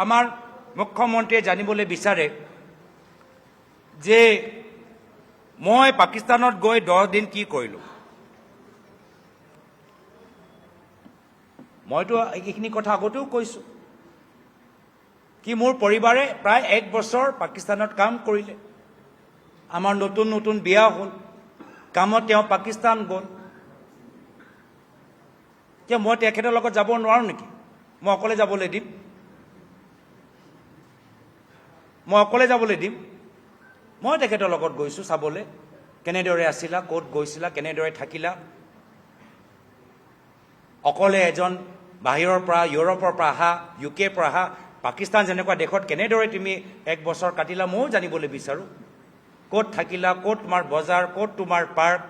আমাৰ মুখ্যমন্ত্ৰীয়ে জানিবলৈ বিচাৰে যে মই পাকিস্তানত গৈ 10 দিন কি কৰিলোঁ। মইতো এইখিনি কথা আগতেও কৈছোঁ কি মোৰ পৰিবাৰে প্ৰায় 1 বছৰ পাকিস্তানত কাম কৰিলে। আমাৰ নতুন নতুন বিয়া হ'ল, কামত তেওঁ পাকিস্তান গ'ল। যে মই তেখেতৰ লগত যাব নোৱাৰোঁ নেকি? মই অকলে যাবলৈ দিম? মই অকলে যাবলৈ দিম? মই তেখেতৰ লগত গৈছোঁ চাবলৈ, কেনেদৰে আছিলা, ক'ত গৈছিলা, কেনেদৰে থাকিলা। অকলে এজন বাহিৰৰ পৰা, ইউৰোপৰ পৰা অহা, ইউকেৰ পৰা অহা, পাকিস্তান যেনেকুৱা দেশত কেনেদৰে তুমি 1 বছৰ কাটিলা ময়ো জানিবলৈ বিচাৰোঁ। ক'ত থাকিলা, ক'ত তোমাৰ বজাৰ, ক'ত তোমাৰ পাৰ্ক,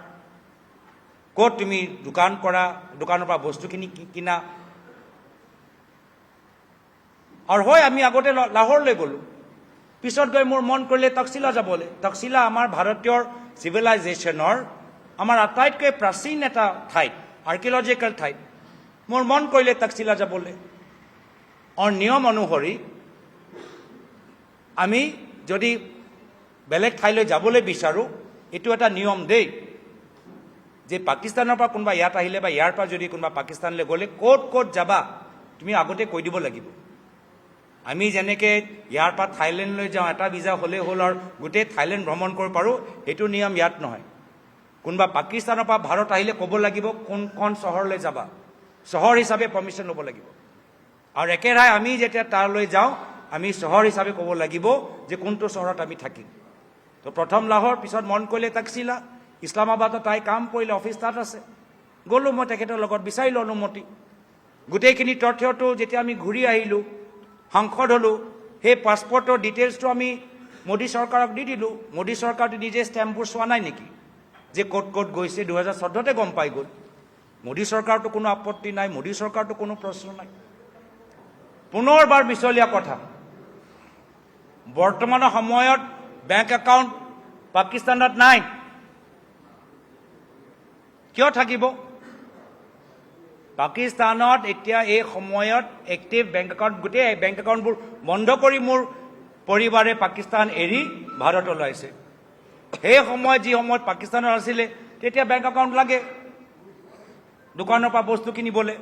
ক'ত তুমি দোকান কৰা, দোকানৰ পৰা বস্তুখিনি কিনা। আৰু হয় আমি আগতে লাহোৰলৈ গ'লোঁ, পিছত গৈ মোৰ মন কৰিলে তক্ষশিলা যাবলৈ। তক্ষশিলা আমাৰ ভাৰতীয় চিভিলাইজেশ্যনৰ আমাৰ আটাইতকৈ প্ৰাচীন এটা ঠাইত, আৰ্কিঅলজিকেল ঠাইত। মোৰ মন কৰিলে তক্ষশিলা যাবলৈ। আৰু নিয়ম অনুসৰি আমি যদি বেলেগ ঠাইলৈ যাবলৈ বিচাৰোঁ, এইটো এটা নিয়ম দেই, যে পাকিস্তানৰ পৰা কোনোবা ইয়াত আহিলে বা ইয়াৰ পৰা যদি কোনোবা পাকিস্তানলৈ গ'লে ক'ত ক'ত যাবা তুমি আগতে কৈ দিব লাগিব। আমি যেনেকৈ ইয়াৰ পৰা থাইলেণ্ডলৈ যাওঁ, এটা ভিজা হ'লেই হ'ল আৰু গোটেই থাইলেণ্ড ভ্ৰমণ কৰিব পাৰোঁ, সেইটো নিয়ম ইয়াত নহয়। কোনোবা পাকিস্তানৰ পৰা ভাৰত আহিলে ক'ব লাগিব কোনখন চহৰলৈ যাবা, চহৰ হিচাপে পাৰ্মিশ্যন ল'ব লাগিব। আৰু একেৰাহে আমি যেতিয়া তালৈ যাওঁ, আমি চহৰ হিচাপে ক'ব লাগিব যে কোনটো চহৰত আমি থাকিম। তো প্ৰথম লাহোৰ, পিছত মন কৰিলে তক্ষশিলা, ইছলামাবাদত তাই কাম কৰিলে, অফিচ তাত আছে। গ'লোঁ মই তেখেতৰ লগত, বিচাৰিলোঁ অনুমতি। গোটেইখিনি তথ্যটো যেতিয়া আমি ঘূৰি আহিলোঁ, সাংসদ হ'লোঁ, সেই পাছপৰ্টৰ ডিটেইলছটো আমি মোদী চৰকাৰক দি দিলোঁ। মোদী চৰকাৰটো নিজে ষ্টেম্পবোৰ চোৱা নাই নেকি যে ক'ত ক'ত গৈছে? 2014তে গম পাই গ'ল। মোদী চৰকাৰতো কোনো আপত্তি নাই, মোদী চৰকাৰতো কোনো প্ৰশ্ন নাই। পুনৰবাৰ মিছলীয়া কথা। বৰ্তমানৰ সময়ত বেংক একাউণ্ট পাকিস্তানত নাই। কিয় থাকিব? পাকিস্তানত এতিয়া এই সময়ত এক্টিভ বেংক একাউণ্ট, গোটেই বেংক একাউণ্টবোৰ বন্ধ কৰি মোৰ পৰিবাৰে পাকিস্তান এৰি ভাৰতলৈ আহিছে। সেই সময়ত যি সময়ত পাকিস্তানত আছিলে তেতিয়া বেংক একাউণ্ট লাগে দোকানৰ পৰা বস্তু কিনিবলৈ।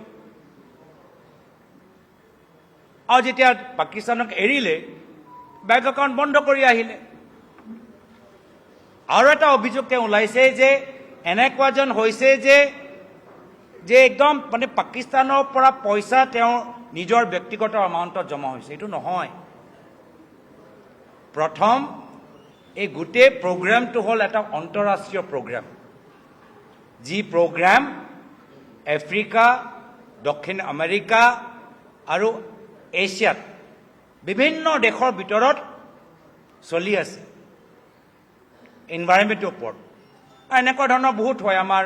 আৰু যেতিয়া পাকিস্তানক এৰিলে বেংক একাউণ্ট বন্ধ কৰি আহিলে। আৰু এটা অভিযোগ তেওঁ ওলাইছে যে এনেকুৱা যেন হৈছে যে একদম মানে পাকিস্তানৰ পৰা পইচা তেওঁ নিজৰ ব্যক্তিগত এমাউণ্টত জমা হৈছে। এইটো নহয়। প্ৰথম এই গোটেই প্ৰগ্ৰামটো হ'ল এটা আন্তঃৰাষ্ট্ৰীয় প্ৰগ্ৰাম, যি প্ৰগ্ৰাম আফ্ৰিকা, দক্ষিণ আমেৰিকা আৰু এছিয়াত বিভিন্ন দেশৰ ভিতৰত চলি আছে এনভাইৰনমেণ্টৰ ওপৰত। আৰু এনেকুৱা ধৰণৰ বহুত হয় আমাৰ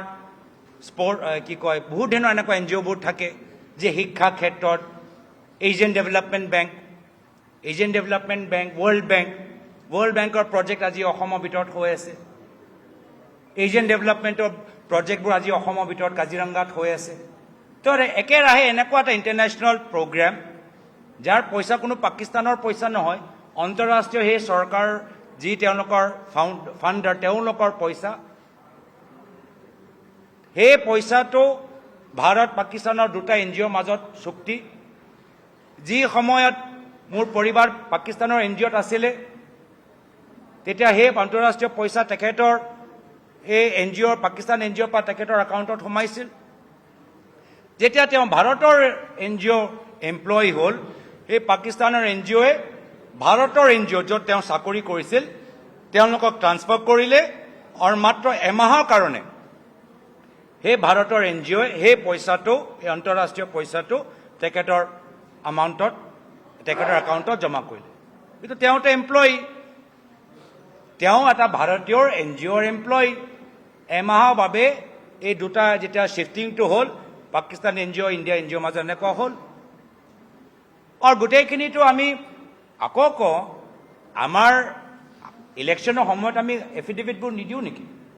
বহুত ধৰণৰ এনেকুৱা NGOবোৰ থাকে যে শিক্ষা ক্ষেত্ৰত এছিয়ান ডেভেলপমেণ্ট বেংক, ৱৰ্ল্ড বেংকৰ প্ৰজেক্ট আজি অসমৰ ভিতৰত হৈ আছে। এছিয়ান ডেভেলপমেণ্টৰ প্ৰজেক্টবোৰ আজি অসমৰ ভিতৰত কাজিৰঙাত হৈ আছে। তো একেৰাহে এনেকুৱা এটা ইণ্টাৰনেশ্যনেল প্ৰগ্ৰাম, যাৰ পইচা কোনো পাকিস্তানৰ পইচা নহয়, আন্তঃৰাষ্ট্ৰীয় সেই চৰকাৰ যি তেওঁলোকৰ ফাণ্ডাৰ, তেওঁলোকৰ পইচা। সেই পইচাটো ভাৰত পাকিস্তানৰ দুটা NGOৰ মাজত চুক্তি। যি সময়ত মোৰ পৰিবাৰ পাকিস্তানৰ NGOত আছিলে, তেতিয়া সেই আন্তঃৰাষ্ট্ৰীয় পইচা তেখেতৰ এই NGOৰ, পাকিস্তান NGOৰ পৰা তেখেতৰ একাউণ্টত সোমাইছিল। যেতিয়া তেওঁ ভাৰতৰ NGO এমপ্লয়ী হ'ল, সেই পাকিস্তানৰ NGOয়ে ভাৰতৰ NGO য'ত তেওঁ চাকৰি কৰিছিল তেওঁলোকক ট্ৰান্সফাৰ কৰিলে। আৰু মাত্ৰ এমাহৰ কাৰণে সেই ভাৰতৰ NGOয়ে সেই পইচাটো, এই আন্তঃৰাষ্ট্ৰীয় পইচাটো তেখেতৰ একাউণ্টত জমা কৰিলে। কিন্তু তেওঁতো এমপ্লয়ী, তেওঁ এটা ভাৰতীয় NGOৰ এমপ্লয়ী। এমাহৰ বাবে এই দুটা যেতিয়া শ্বিফটিংটো হ'ল, পাকিস্তান NGO, ইণ্ডিয়া NGOৰ মাজত এনেকুৱা হ'ল। আৰু গোটেইখিনিতো আমি আকৌ কওঁ, আমাৰ ইলেকশ্যনৰ সময়ত আমি এফিডেভিটবোৰ নিদিওঁ নেকি?